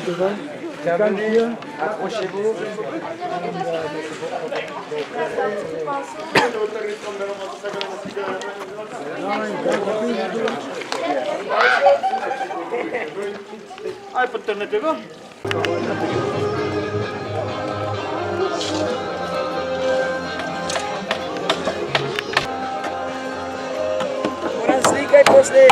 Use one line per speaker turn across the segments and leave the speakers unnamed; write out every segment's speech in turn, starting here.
Bienvenue, accrochez-vous.
Hai poternete go?
Moram slikaj poslije.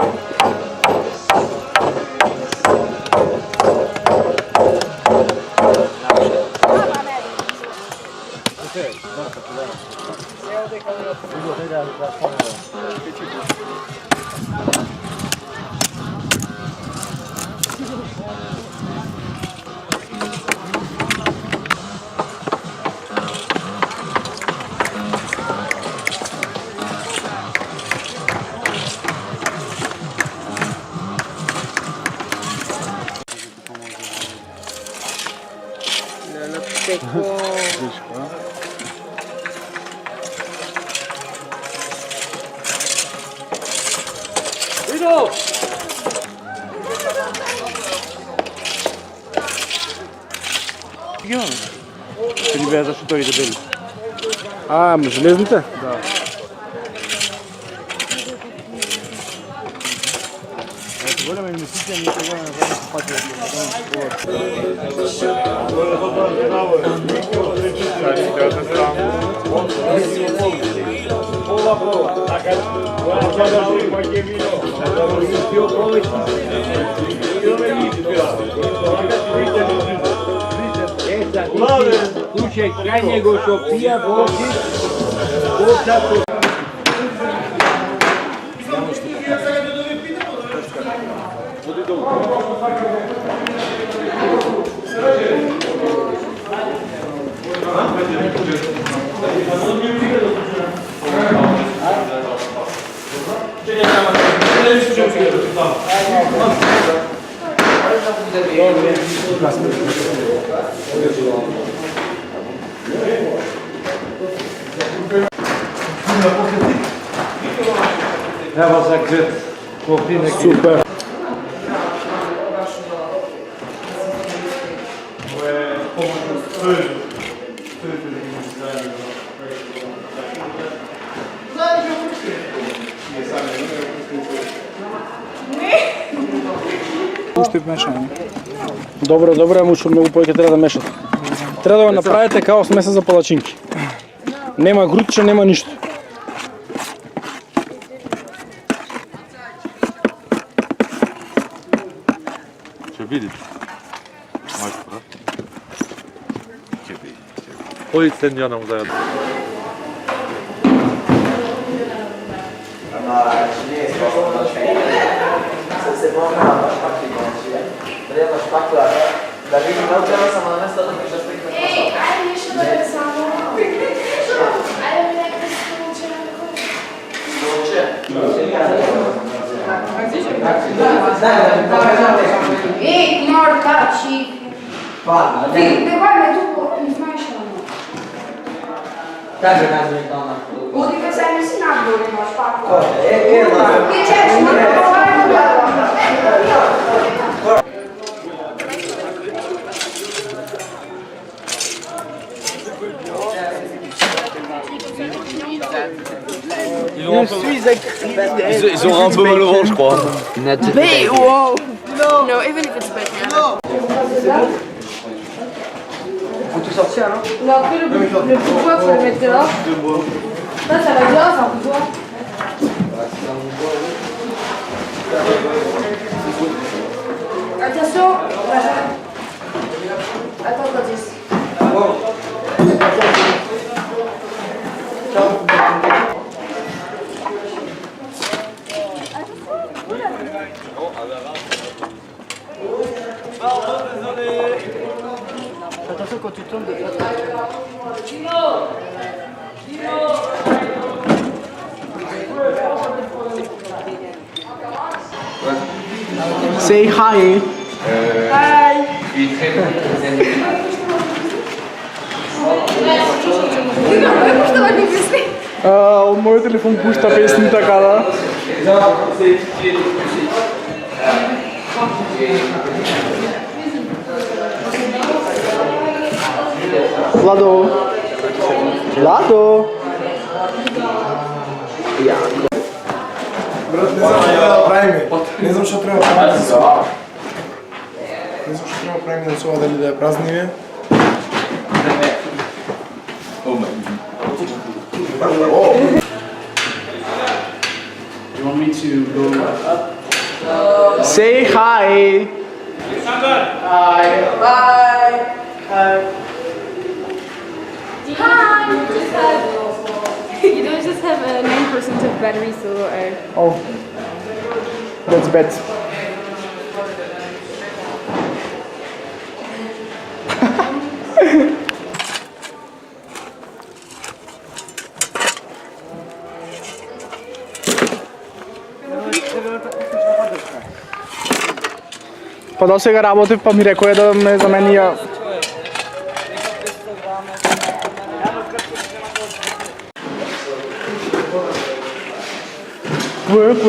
Ido!
Ребята, что это были?
А, железница?
Да. Вот голема инвестиция не тогда на покупать.
Slučaj krajnjego šopija vozi,
Evo za gdje klopi neki.
Super.
Ovo je pomoćno stojno.
Пушти мешане. Добро, добро, ама што многу повеќе треба да мешате. Треба да го направите као смеса за палачинки. Нема грудче, нема ништо.
Će vidjeti. Majstora. Će vidjeti. Ojit sen janom zajedno.
Se pone la spacchina, prendiamo la spaccola, da lì non c'è la sama, non è stato che ci aspetta.
Ehi, hai riesci a pensare? Hai vedere che Ehi, morta, ci...
Parla,
Ti guarda tu, mi smasciano.
Dai, dai, donna.
Vuol dire che sei messo in albero, no, spacco.
Cosa?
Che c'è? Ci devo provare a
Ils ont un peu mal au ventre, je crois.
Bait, wow. No, even if it's bait, yeah.
Faut tout sortir, non?
Non, après le pourquoi faut le mettre dehors. Ça va bien, c'est un pourquoi. Attention. Attends, Candice.
Attention quand tu tombes de Say hi.
Hi.
O meu telefone pusta pesni така да.
Vlado. Vlado.
Не знам што треба да правиме. Не знам што треба да правиме на сова, дали да ја празниме.
You want me to go
Say hi.
You don't just have a 9% of battery, so
Oh, that's bad. Pa da сега работи, па ми рекој да ме замени ја. Work.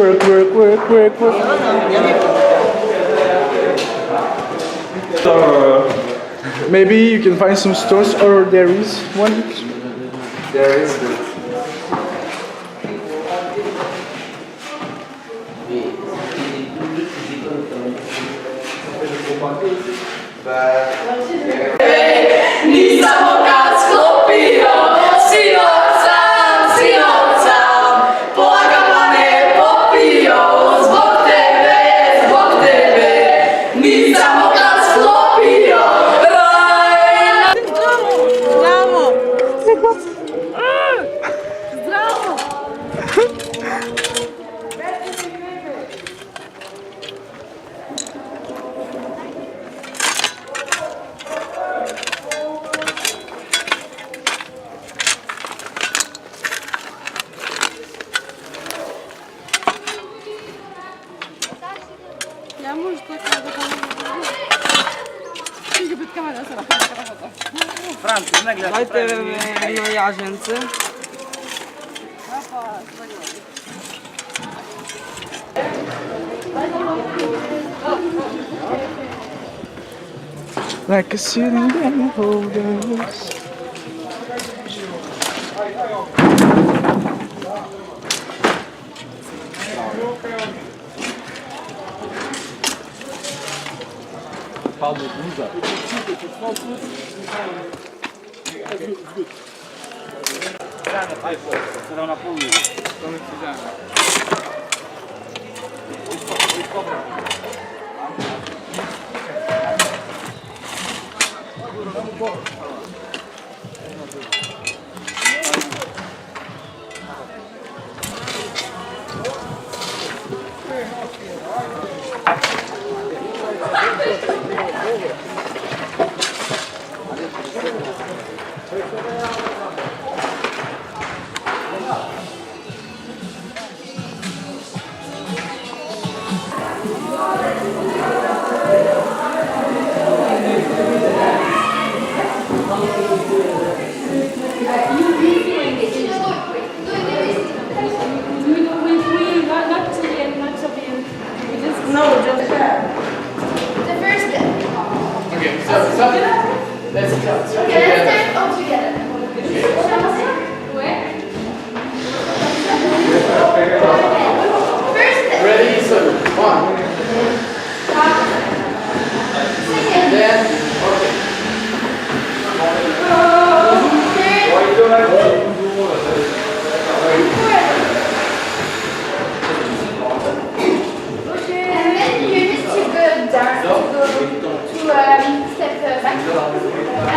Maybe you can find some stores, or there is one.
There is.
Nisam kad sklopio, sinoć sam, polagama ne popio, zbog tebe, nisam kad sklopio, raj.
Zdravo! Ja może taka Idzie przed kamerą,
Dajte na jarzęce.
Like a sitting down holders.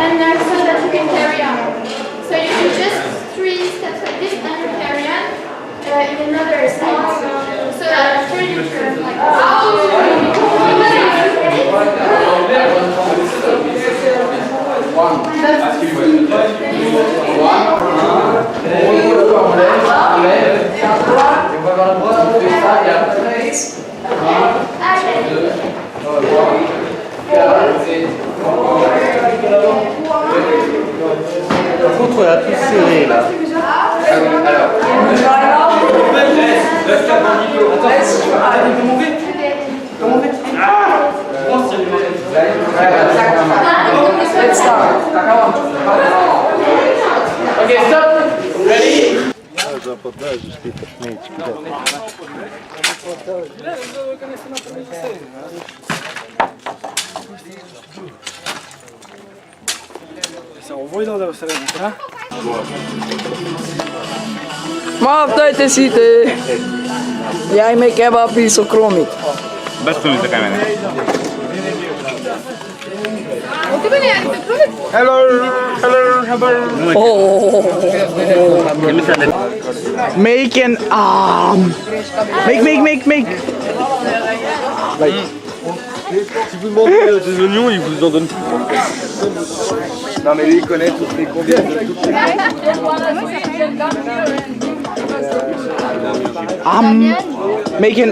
And so that you can carry on. So you do just 3 steps like this and you carry on in another side. So after you turn like
Contre la tout serré là.
podleżysz, ty to śmieci.
Voi dove saremo, tra?
Ma dajte si te. Jajme kebab i sokromik.
Bez krumita kamene.
Make an make.
Si vous demandez des oignons, ils vous en donnent. Non mais lui il connaît toutes les combinaisons de toutes les...
Make an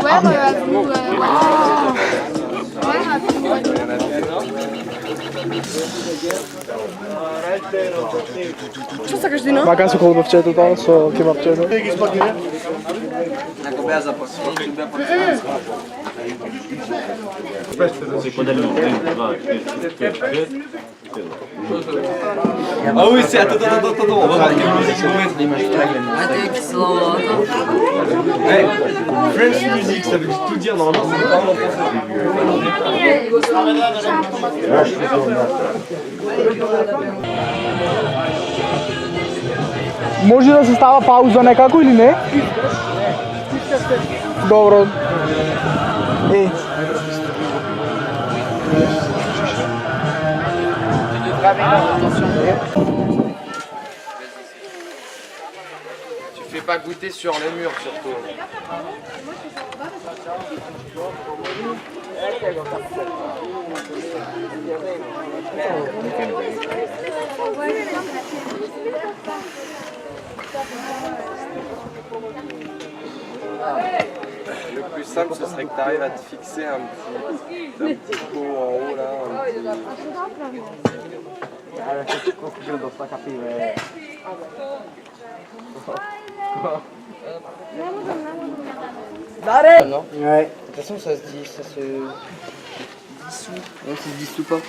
Co sa každý no?
Vaca su kolbavčetu, to su kebabčetu.
Neko bea zaposlení, či bea pod
Ah oui c'est attends, on va voir quelle musique on met l'image. Hey, French music ça veut tout dire normalement c'est pas en
Može da se stava pauza nekako ili ne? Dobro.
Tu fais pas goûter sur les murs surtout. Le plus simple ce serait que tu arrives à te fixer un petit pot en haut là. Non.
Ouais.
De toute façon ça se dit, ça se dissout. Ouais, ça se dissout pas.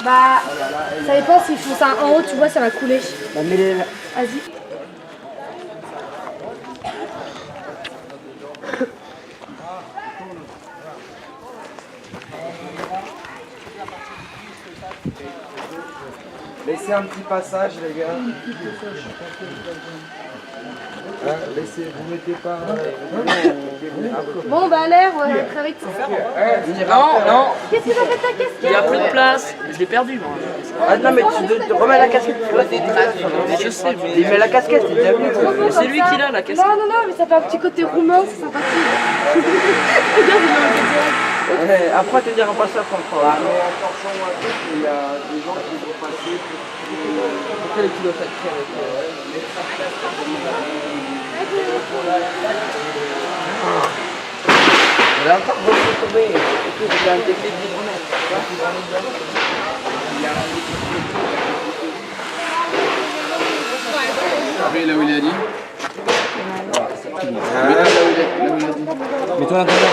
Bah, ça dépend s'il faut ça en haut, tu vois, ça va couler. Vas-y.
Laissez un petit passage les gars. Hein, laissez, vous mettez pas.
Bon, bah l'air, très vite.
Non.
Qu'est-ce que t'as fait de ta casquette?
Il y a plus de place. Je l'ai perdu moi.
Ah non mais tu remets la casquette, tu vois des traces.
Je sais.
Il met la casquette, c'est déjà venu.
Mais c'est lui qui l'a la casquette.
Non, mais ça fait un petit côté roumain, c'est sympathique. Regarde, il a un peu direct.
Après te dire en passant pour le
Mais attention à tout, il y a des gens qui vont passer pour les kilos sacrés avec
Il a encore beaucoup tombé. Écoute, il a un technique d'hydromètre.
là où il a dit.
Mais toi l'intérieur,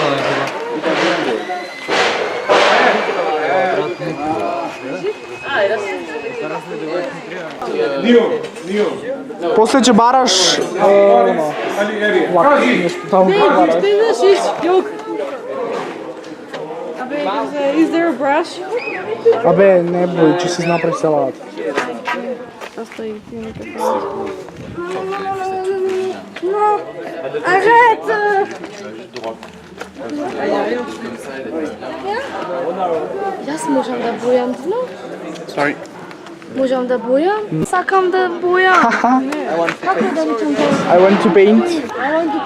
Poslije će baraš... nešto tamo baraš.
Is there a brush?
Abe, ne boj, će si napraviti salat.
Arrête! Ja sam možem da bojam dno.
Sorry.
Možem da bojam? Sakam da bojam. Kako da mi ćem bojam?
I want to paint.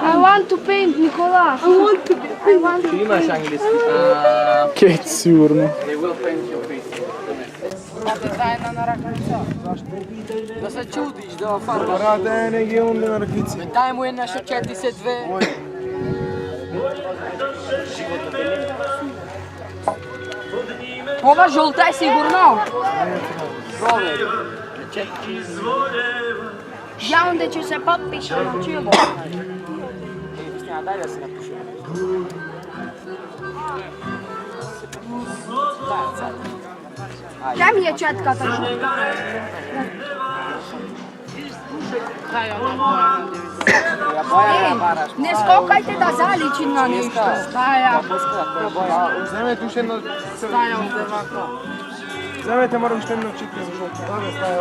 I want to paint, Nikola. I want to paint.
Imaš anglijski.
Keć, sigurno.
Da se čudiš da farbaš.
Rade negdje onda na rakvici.
Daj mu jedna šačeti se dve. Ova žolta je sigurno. Proveri.
Ja onda ću se potpišati na čilo.
Daj da se napišu.
Daj mi je četka tačno. Ne skokajte da zaličim na nešto. Staja.
Вземете още едно... Вземете, морам още едно чипка за жълто. Да, стая.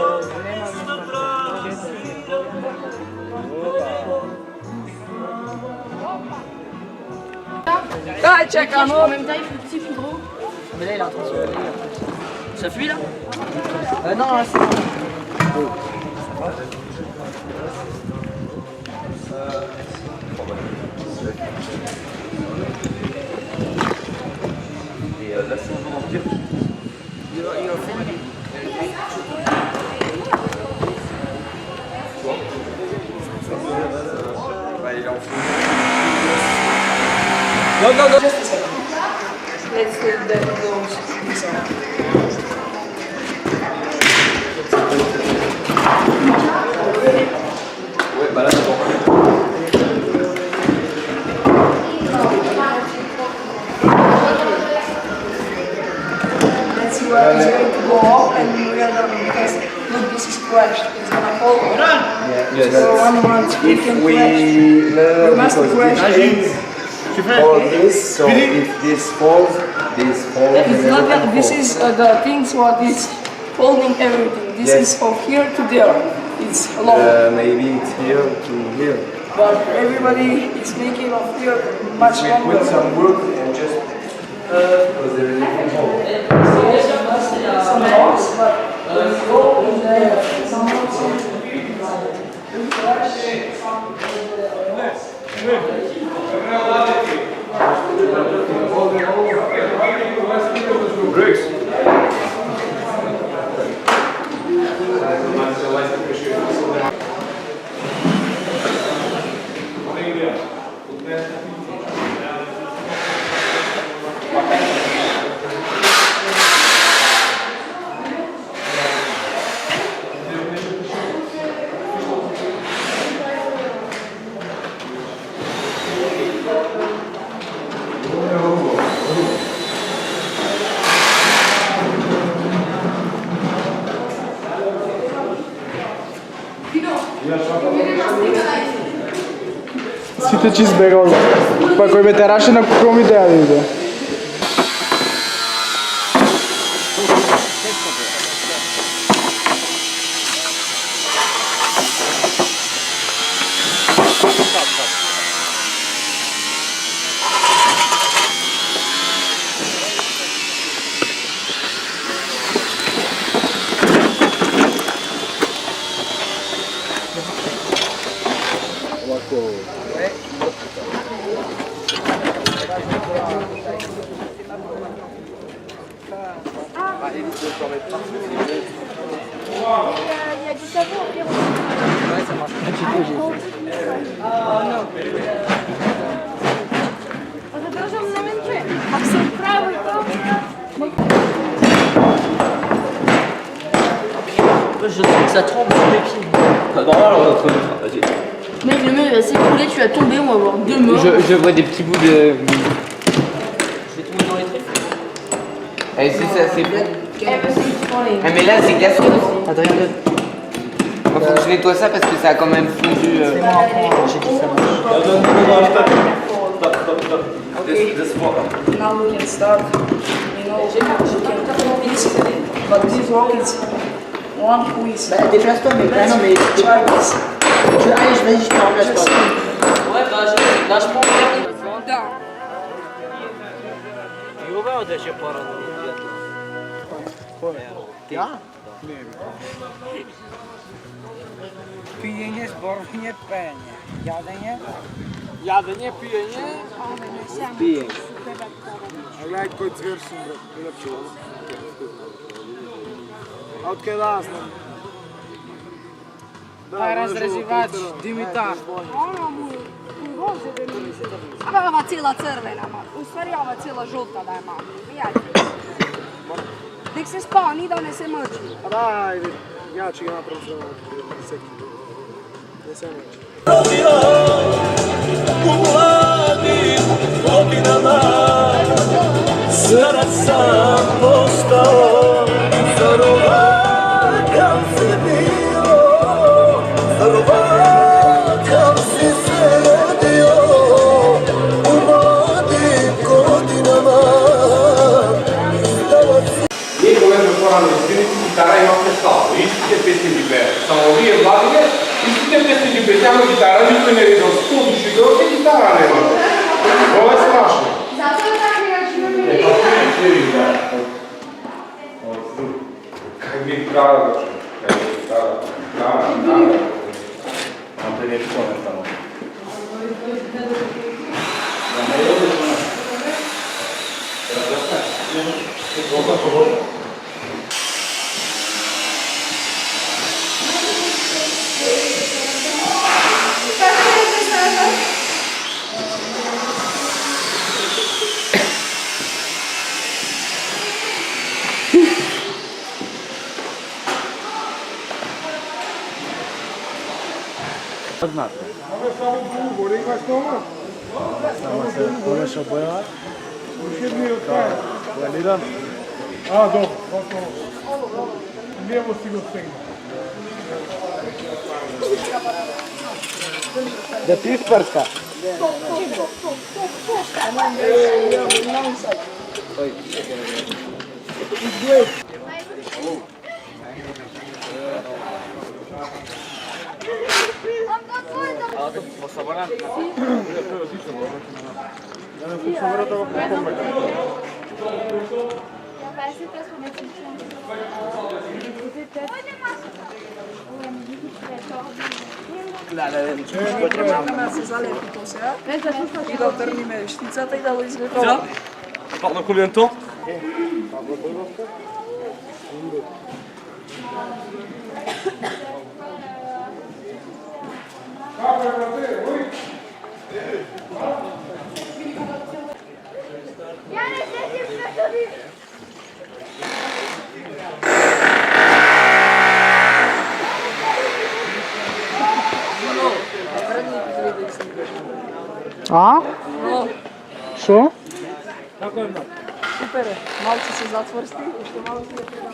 Dai, čekamo.
En même temps, il faut petit fibro.
Mais là, il est en train de se réveiller. Ça fuit là non, là, c'est bon.
Non, non, non.
Let's let them go.
Ouais, bah là c'est bon.
Let's see where it's going to go up and we're gonna test. Look, this is crashed. It's gonna fall.
Yes.
So one we can crash. We must crash it.
All this, so if this falls,
It's not that this is the things what is holding everything. This is from here to there. It's long.
maybe it's here to here.
But everybody is making of here much longer.
Put some wood and just because there is a hole.
Some rocks, but when you go in there, some rocks.
Bricks.
Сите че избегал. Па кој ветераше на каква идеја да иде?
Il y a du savon, frérot. Это даже в моменте. А все правый,
Je trouve que ça tremble sous mes pieds.
Vas-y.
Mec, le mur il va s'écrouler, tu vas tomber, on va avoir deux morts.
Je vois des petits bouts de.
Je vais tomber dans les trucs.
Eh, c'est ça, c'est bien.
Everything's falling.
Ah, mais là, c'est glacé aussi. Attends, regarde. Faut que je nettoie ça parce que ça a quand même fondu.
Okay. Now we can start. You know, we can this, but this rock is one quiz.
Bah, déplace-toi, mais non, mais.
Try this.
Allez, vas-y, je te remplace
Just
pas. Ouais, bah, là, je prends le dernier.
down.
Pijenje, zboržnje, penje. Jadenje? Jadenje, pijenje? Pijenje. Gledaj, koji cvir sam lepšio. A od kada ja znam? Taj razrezivač, Dimitar.
Ono mu voze da mi se... A ova cijela crvena, u stvari ova cijela žuta da je malo. Vidjeti. Nek se spani da ne se mrči.
Pa daj, ja ću ga napraviti za ovo sekundu. Ne se mrči.
U mladim godinama zarac sam postao, zar ovakav si bio, zar ovakav si se rodio u mladim godinama.
Il governo forano iscritti di chitarra in nostro stato, iscritti e pezzi diversi. Sono lì e valide, iscritti e pezzi diversi. Siamo chitarra, di cui ne vedo 12 giorni di chitarra ne vedo. Dove è strasno?
Non te ne rispondo stanotte.
A, dobro, gotovo. Lijevo si go stegno.
Da ti isprska.
Чакаме да се залепи то сега. И да отрниме штицата и да го изготваме.
Pardon, combien de temps?
А? Що?
Супер е. Малце се затврсти, уште малце да предам.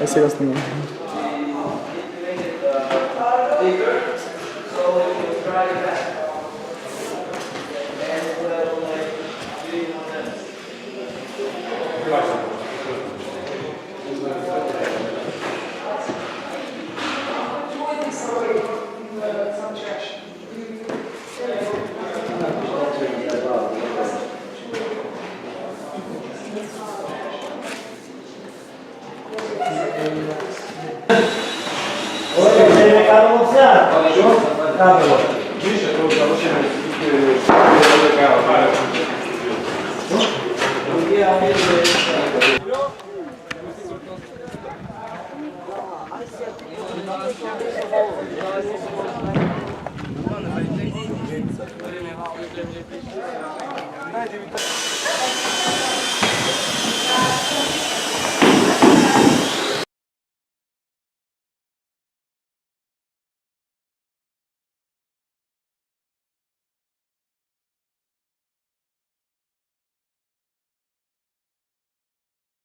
Ай сега снимам.